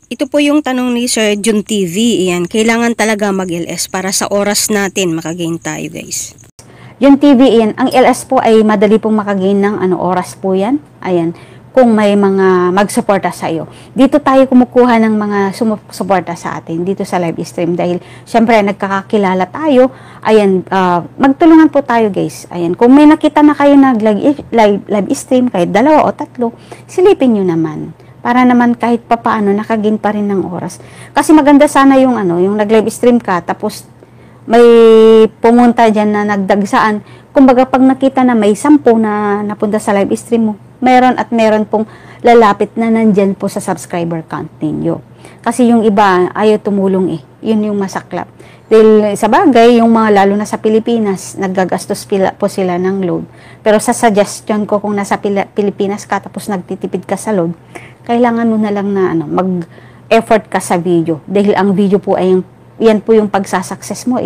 Ito po yung tanong ni Sir Jun TV. Iyan, kailangan talaga mag-LS para sa oras natin makagain tayo, guys. Jun TV, iyan, ang LS po ay madali pong makagain ng oras po yan. Ayan, kung may mga magsuporta sa iyo. Dito tayo kumukuha ng mga sumusuporta sa atin dito sa live stream dahil syempre nagkakakilala tayo. Ayan, magtulungan po tayo, guys. Ayan, kung may nakita na kayo na live stream, kahit 2 o 3, silipin nyo naman. Para naman kahit papaano nakagain pa rin ng oras. Kasi maganda sana yung yung nag-live stream ka tapos may pumunta diyan na nagdagsaan. Kumbaga pag nakita na may 10 na napunta sa live stream mo, meron pong lalapit na nandyan po sa subscriber count ninyo. Kasi yung iba ayaw tumulong Yun yung masaklap. Dahil sa bagay, yung mga lalo na sa Pilipinas, naggagastos po sila ng load. Pero sa suggestion ko, kung nasa Pilipinas ka tapos nagtitipid ka sa load, kailangan mo na lang na mag-effort ka sa video. Dahil ang video po ay yan po yung pagsasucess mo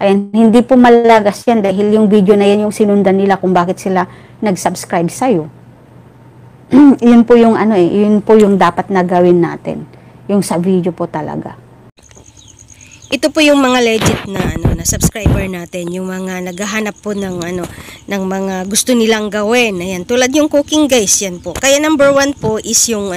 Ayan, hindi po malagas yan dahil yung video na yan yung sinundan nila kung bakit sila nag-subscribe sa'yo. Yun po yung yun po yung dapat na gawin natin. Yung sa video po talaga. Ito po yung mga legit na na subscriber natin, yung mga naghahanap po ng ng mga gusto nilang gawin. Ayan, tulad yung cooking, guys, yan po. Kaya number 1 po is yung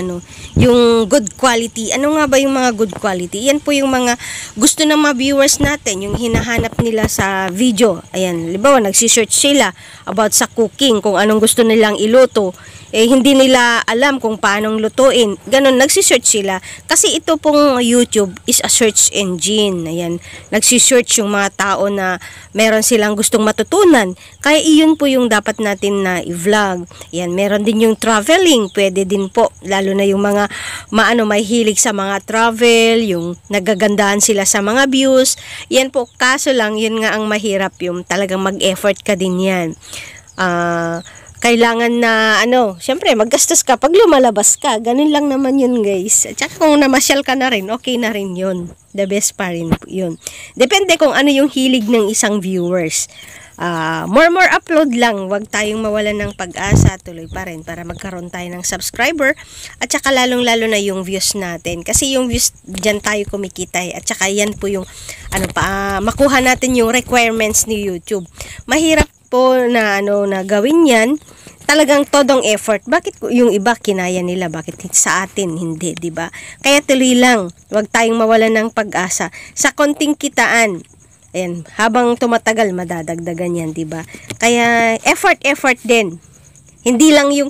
yung good quality. Ano nga ba yung mga good quality? Yan po yung mga gusto ng mga viewers natin, yung hinahanap nila sa video. Ayan, halimbawa nagsi-search sila about sa cooking, kung anong gusto nilang iluto. Hindi nila alam kung paanong lutuin. Ganon, nagsi-search sila. Kasi ito pong YouTube is a search engine. Ayan, nagsi-search yung mga tao na meron silang gustong matutunan. Kaya iyon po yung dapat natin na i-vlog. Ayan, meron din yung traveling. Pwede din po. Lalo na yung mga may hilig sa mga travel, yung nagagandahan sila sa mga views. Yan po, kaso lang, yun nga ang mahirap, yung talagang mag-effort ka din yan. Kailangan na syempre maggastos ka pag lumalabas ka. Ganun lang naman yun, guys. At saka kung namasyal ka na rin, okay na rin yun. The best pa rin yun. Depende kung ano yung hilig ng isang viewers. More upload lang. Huwag tayong mawalan ng pag-asa. Tuloy pa rin para magkaroon tayo ng subscriber. At saka lalong-lalo na yung views natin. Kasi yung views, dyan tayo kumikita. At saka yan po yung makuha natin yung requirements ni YouTube. Mahirap po na na gawin yan, talagang todong effort. Bakit yung iba kinaya nila, bakit sa atin hindi, 'di ba? Kaya tuloy lang, huwag tayong mawalan ng pag-asa. Sa konting kitaan, ayan, habang tumatagal madadagdagan yan, 'di ba? Kaya effort din. Hindi lang yung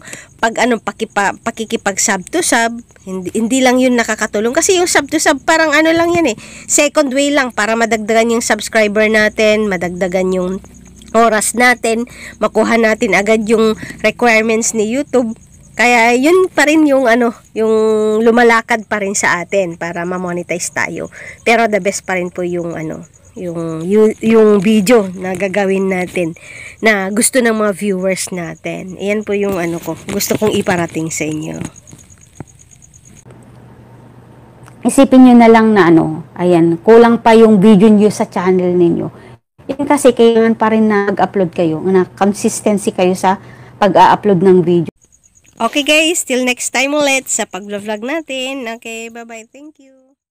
pakikipag sub to sub, hindi lang yun nakakatulong kasi yung sub to sub parang lang yan second way lang para madagdagan yung subscriber natin, madagdagan yung oras natin, makuha natin agad yung requirements ni YouTube. Kaya yun pa rin yung yung lumalakad pa rin sa atin para ma-monetize tayo. Pero the best pa rin po yung yung video na gagawin natin na gusto ng mga viewers natin. Ayan po yung gusto kong iparating sa inyo. Isipin nyo na lang na ayan, kulang pa yung video nyo sa channel ninyo. Yan kasi kailangan pa rin na mag-upload kayo, na consistency kayo sa pag-upload ng video. Okay, guys, till next time ulit sa pag-vlog natin. Okay, bye-bye. Thank you.